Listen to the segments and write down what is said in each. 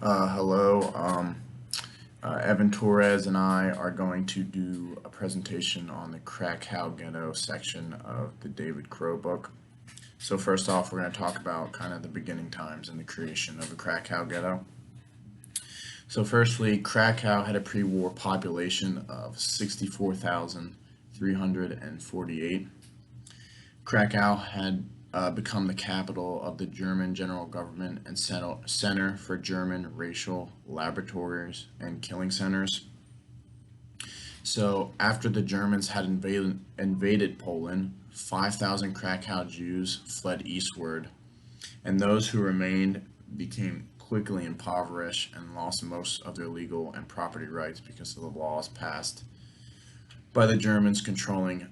Hello. Evan Torres and I are going to do a presentation on the Krakow ghetto section of the David Crowe book. So first off, we're going to talk about kind of the beginning times and the creation of the Krakow ghetto. So firstly, Krakow had a pre-war population of 64,348. Krakow had become the capital of the German general government and center for German racial laboratories and killing centers. So, after the Germans had invaded Poland, 5,000 Krakow Jews fled eastward, and those who remained became quickly impoverished and lost most of their legal and property rights because of the laws passed by the Germans controlling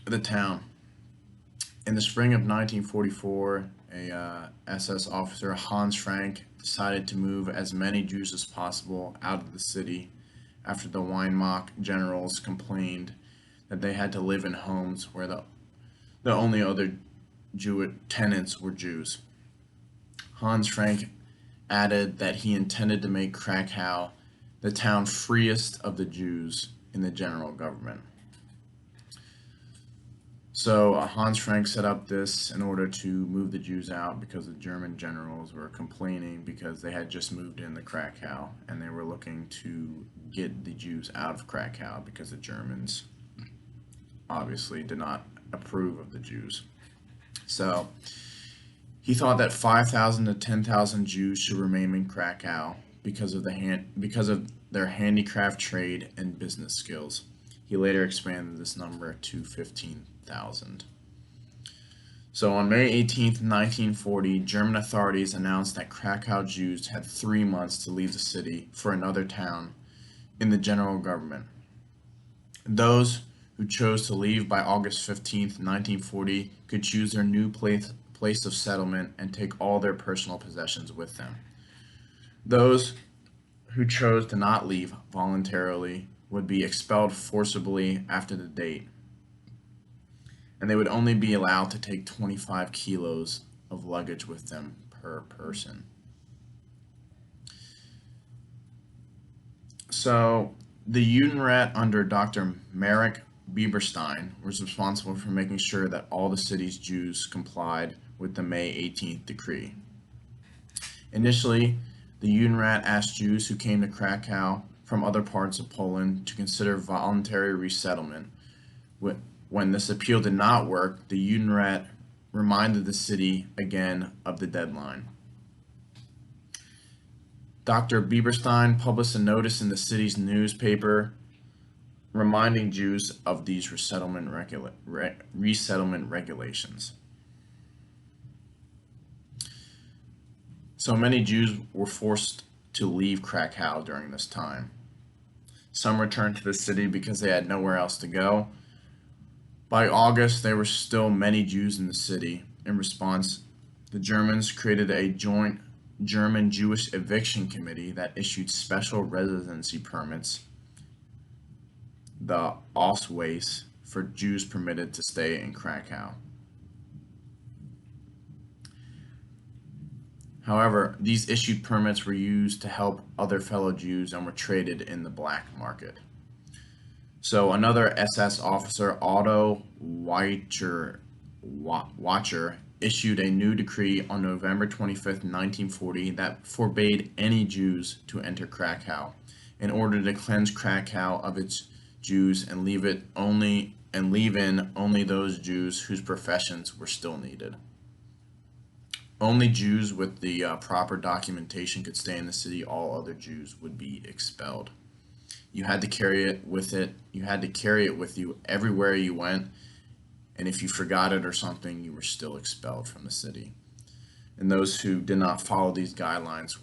the town. In the spring of 1944, a SS officer, Hans Frank, decided to move as many Jews as possible out of the city after the Wehrmacht generals complained that they had to live in homes where the only other Jewish tenants were Jews. Hans Frank added that he intended to make Krakow the town freest of the Jews in the general government. So Hans Frank set up this in order to move the Jews out because the German generals were complaining because they had just moved into Krakow and they were looking to get the Jews out of Krakow because the Germans obviously did not approve of the Jews. So he thought that 5,000 to 10,000 Jews should remain in Krakow because of their handicraft trade and business skills. He later expanded this number to 15,000. So on May 18, 1940, German authorities announced that Krakow Jews had 3 months to leave the city for another town in the general government. Those who chose to leave by August 15, 1940 could choose their new place of settlement and take all their personal possessions with them. Those who chose to not leave voluntarily would be expelled forcibly after the date, and they would only be allowed to take 25 kilos of luggage with them per person. So, the Judenrat under Dr. Marek Bieberstein was responsible for making sure that all the city's Jews complied with the May 18th decree. Initially, the Judenrat asked Jews who came to Krakow from other parts of Poland to consider voluntary resettlement. When this appeal did not work, the Judenrat reminded the city again of the deadline. Dr. Bieberstein published a notice in the city's newspaper reminding Jews of these resettlement regulations. So many Jews were forced to leave Krakow during this time. Some returned to the city because they had nowhere else to go. By August, there were still many Jews in the city. In response, the Germans created a joint German-Jewish eviction committee that issued special residency permits, the Ausweis, for Jews permitted to stay in Krakow. However, these issued permits were used to help other fellow Jews and were traded in the black market. So another SS officer, Otto Watcher, issued a new decree on November 25th, 1940 that forbade any Jews to enter Krakow in order to cleanse Krakow of its Jews and leave in only those Jews whose professions were still needed. Only Jews with the proper documentation could stay in the city. All other Jews would be expelled. You had to carry it with you everywhere you went, and if you forgot it or something, you were still expelled from the city. And those who did not follow these guidelines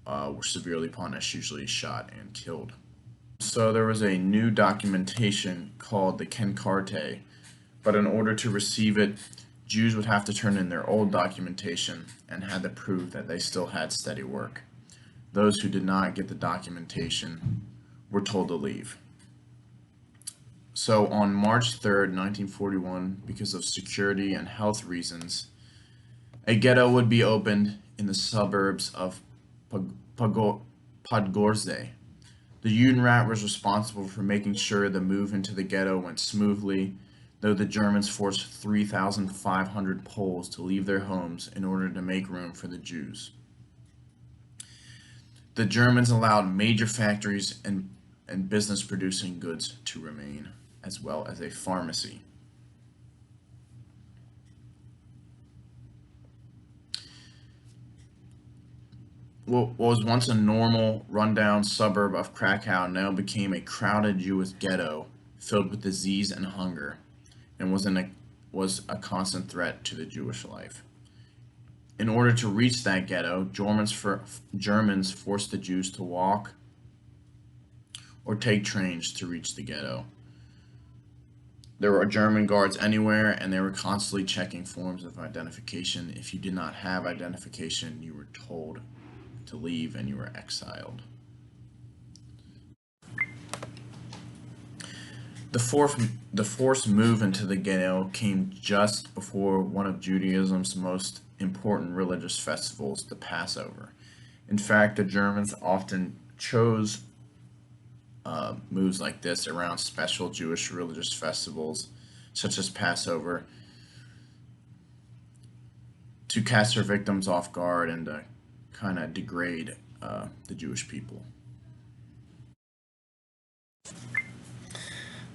were severely punished, usually shot and killed. So there was a new documentation called the Kenkarte, but in order to receive it, Jews would have to turn in their old documentation and had to prove that they still had steady work. Those who did not get the documentation were told to leave. So on March 3rd, 1941, because of security and health reasons, a ghetto would be opened in the suburbs of Podgorze. The Judenrat was responsible for making sure the move into the ghetto went smoothly, though the Germans forced 3,500 Poles to leave their homes in order to make room for the Jews. The Germans allowed major factories and business producing goods to remain, as well as a pharmacy. What was once a normal, rundown suburb of Krakow now became a crowded Jewish ghetto filled with disease and hunger, and was a constant threat to the Jewish life. In order to reach that ghetto, Germans forced the Jews to walk or take trains to reach the ghetto. There were German guards anywhere, and they were constantly checking forms of identification. If you did not have identification, you were told to leave and you were exiled. The forced move into the ghetto came just before one of Judaism's most important religious festivals, the Passover. In fact, the Germans often chose moves like this around special Jewish religious festivals, such as Passover, to catch their victims off guard and to kind of degrade the Jewish people.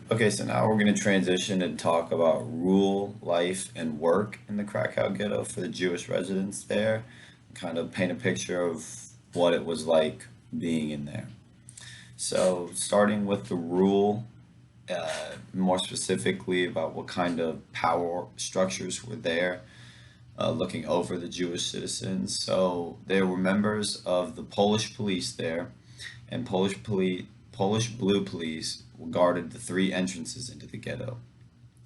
Okay, so now we're going to transition and talk about rule, life, and work in the Krakow ghetto for the Jewish residents there, kind of paint a picture of what it was like being in there. So, starting with the rule, more specifically about what kind of power structures were there, looking over the Jewish citizens. So, there were members of the Polish police there, and Polish blue police guarded the three entrances into the ghetto.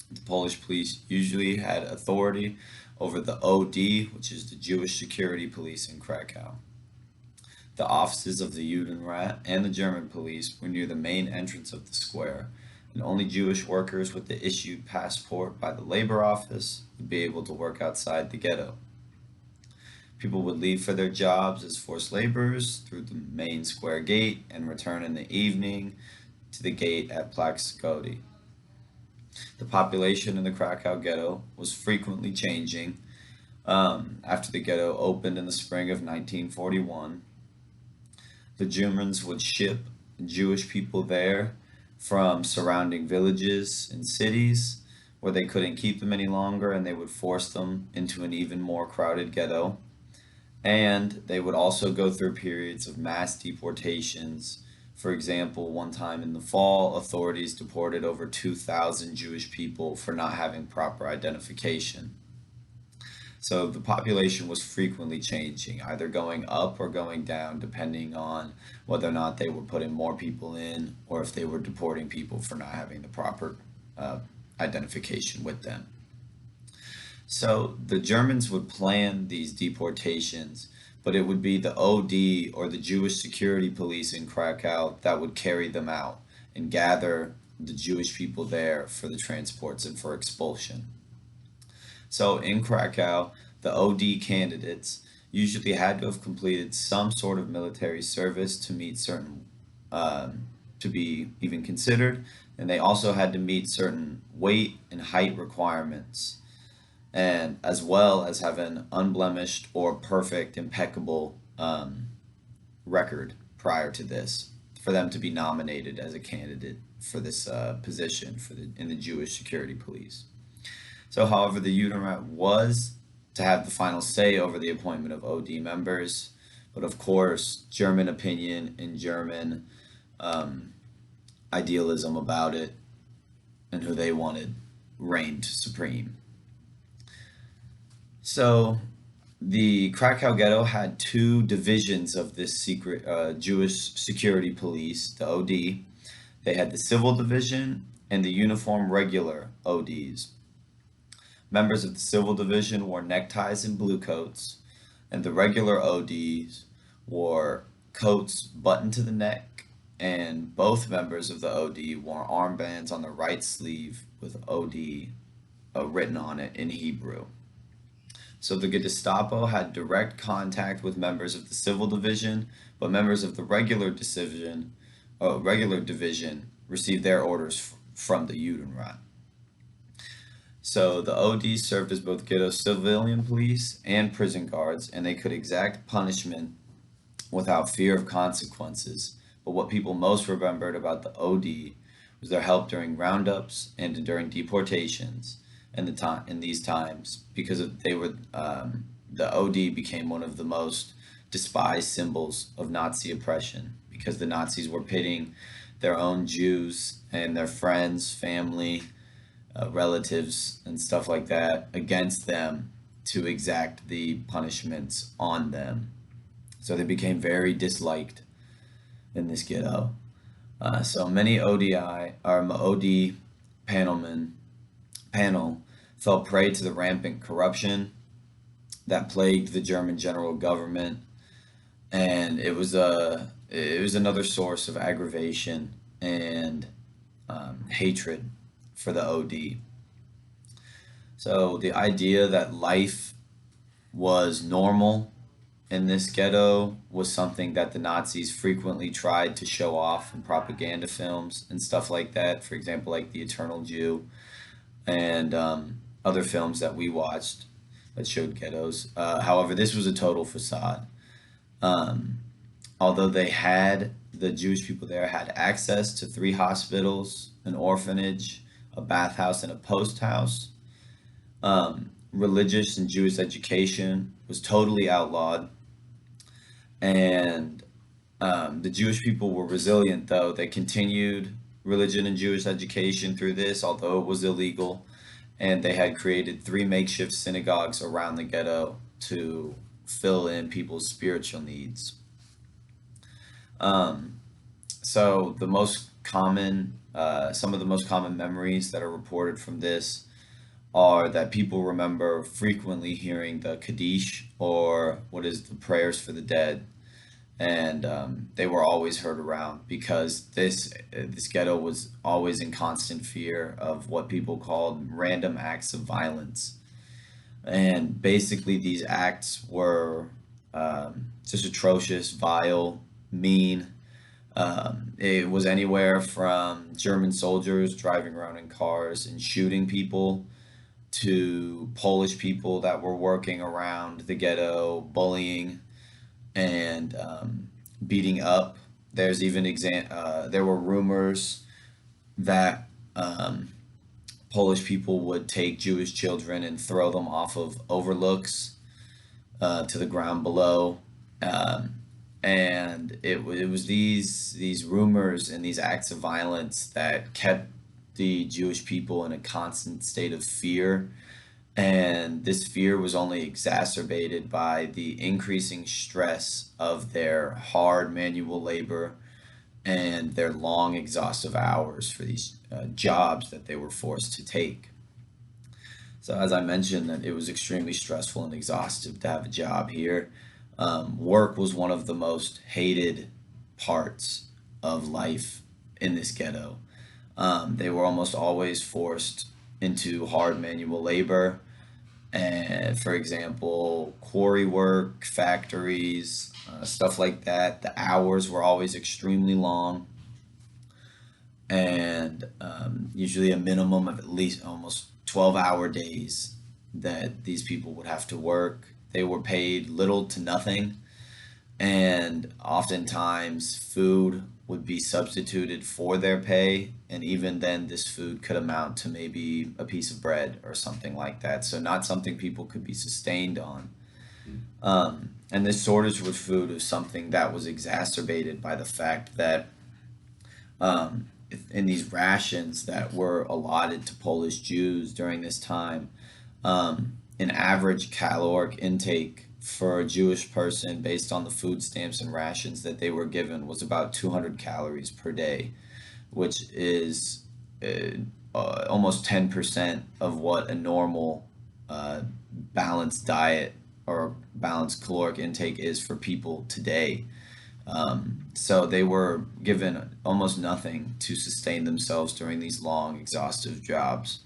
The Polish police usually had authority over the OD, which is the Jewish security police in Krakow. The offices of the Judenrat and the German police were near the main entrance of the square, and only Jewish workers with the issued passport by the labor office would be able to work outside the ghetto. People would leave for their jobs as forced laborers through the main square gate and return in the evening to the gate at Plaxkody. The population in the Krakow ghetto was frequently changing. After the ghetto opened in the spring of 1941, the Germans would ship Jewish people there from surrounding villages and cities where they couldn't keep them any longer, and they would force them into an even more crowded ghetto. And they would also go through periods of mass deportations. For example, one time in the fall, authorities deported over 2,000 Jewish people for not having proper identification. So the population was frequently changing, either going up or going down, depending on whether or not they were putting more people in or if they were deporting people for not having the proper identification with them. So the Germans would plan these deportations, but it would be the OD or the Jewish security police in Krakow that would carry them out and gather the Jewish people there for the transports and for expulsion. So in Krakow, the OD candidates usually had to have completed some sort of military service to meet certain, to be even considered, and they also had to meet certain weight and height requirements, and as well as have an unblemished or perfect, impeccable record prior to this for them to be nominated as a candidate for this position in the Jewish security police. So, however, the Judenrat was to have the final say over the appointment of OD members, but of course, German opinion and German idealism about it and who they wanted reigned supreme. So, the Krakow ghetto had two divisions of this secret Jewish security police, the OD. They had the civil division and the uniform regular ODs. Members of the civil division wore neckties and blue coats, and the regular ODs wore coats buttoned to the neck, and both members of the OD wore armbands on the right sleeve with OD written on it in Hebrew. So the Gestapo had direct contact with members of the civil division, but members of the regular division received their orders from the Judenrat. So the ODs served as both ghetto civilian police and prison guards, and they could exact punishment without fear of consequences. But what people most remembered about the OD was their help during roundups and during deportations in these times, because the OD became one of the most despised symbols of Nazi oppression, because the Nazis were pitting their own Jews and their friends, family, relatives, and stuff like that against them to exact the punishments on them. So they became very disliked in this ghetto. So many OD panel fell prey to the rampant corruption that plagued the German general government, and it was another source of aggravation and hatred for the OD. So the idea that life was normal in this ghetto was something that the Nazis frequently tried to show off in propaganda films and stuff like that. For example, like The Eternal Jew and other films that we watched that showed ghettos. However, this was a total facade. Although the Jewish people there had access to 3 hospitals, an orphanage, a bathhouse, and a post house, religious and Jewish education was totally outlawed. And the Jewish people were resilient, though. They continued religion and Jewish education through this, although it was illegal. And they had created 3 makeshift synagogues around the ghetto to fill in people's spiritual needs. So some of the most common memories that are reported from this are that people remember frequently hearing the Kaddish, or what is the prayers for the dead, and they were always heard around, because this ghetto was always in constant fear of what people called random acts of violence. And basically these acts were just atrocious, vile, mean. It was anywhere from German soldiers driving around in cars and shooting people, to Polish people that were working around the ghetto, bullying and beating up. There were rumors that Polish people would take Jewish children and throw them off of overlooks to the ground below. And it was these rumors and these acts of violence that kept the Jewish people in a constant state of fear. And this fear was only exacerbated by the increasing stress of their hard manual labor and their long, exhaustive hours for these jobs that they were forced to take. So, as I mentioned, that it was extremely stressful and exhaustive to have a job here. Work was one of the most hated parts of life in this ghetto. They were almost always forced into hard manual labor, and for example, quarry work, factories, stuff like that. The hours were always extremely long, and usually a minimum of at least almost 12-hour days that these people would have to work. They were paid little to nothing, and oftentimes food would be substituted for their pay, and even then this food could amount to maybe a piece of bread or something like that, so not something people could be sustained on. And this shortage with food is something that was exacerbated by the fact that in these rations that were allotted to Polish Jews during this time, an average caloric intake for a Jewish person based on the food stamps and rations that they were given was about 200 calories per day, which is almost 10% of what a normal balanced diet or balanced caloric intake is for people today. So they were given almost nothing to sustain themselves during these long, exhaustive jobs.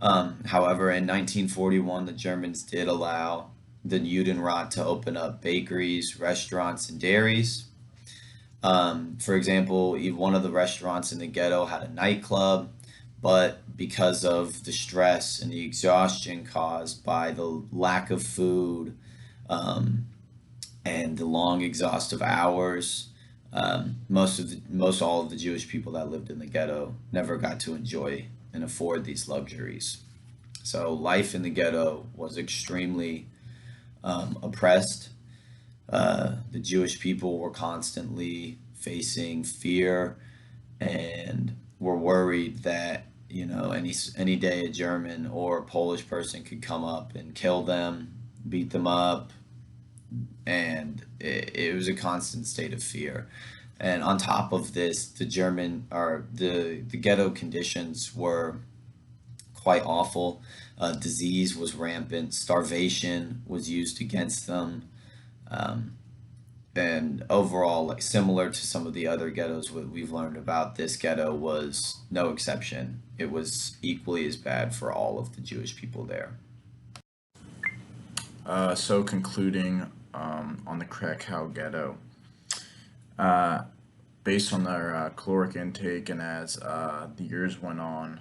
However, in 1941, the Germans did allow the Judenrat to open up bakeries, restaurants, and dairies. For example, one of the restaurants in the ghetto had a nightclub, but because of the stress and the exhaustion caused by the lack of food, um, and the long exhaustive hours, most all of the Jewish people that lived in the ghetto never got to enjoy and afford these luxuries. So life in the ghetto was extremely oppressed. The Jewish people were constantly facing fear and were worried that any day a German or Polish person could come up and kill them, beat them up, and it was a constant state of fear. And on top of this, the ghetto conditions were quite awful. Disease was rampant. Starvation was used against them. Um, and overall, like similar to some of the other ghettos we've learned about, this ghetto was no exception. It was equally as bad for all of the Jewish people there. So concluding on the Krakow ghetto, uh, based on their caloric intake and as the years went on,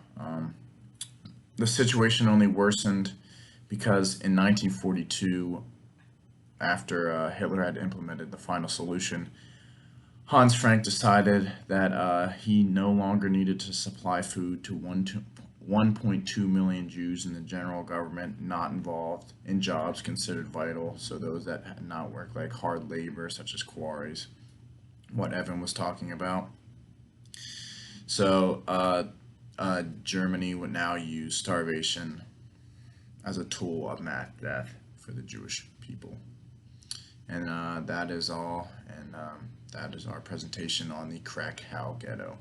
the situation only worsened because in 1942, after Hitler had implemented the final solution, Hans Frank decided that he no longer needed to supply food to 1.2 million Jews in the general government not involved in jobs considered vital, so those that had not worked like hard labor, such as quarries, what Evan was talking about. So Germany would now use starvation as a tool of mass death for the Jewish people. And that is all, and that is our presentation on the Krakow ghetto.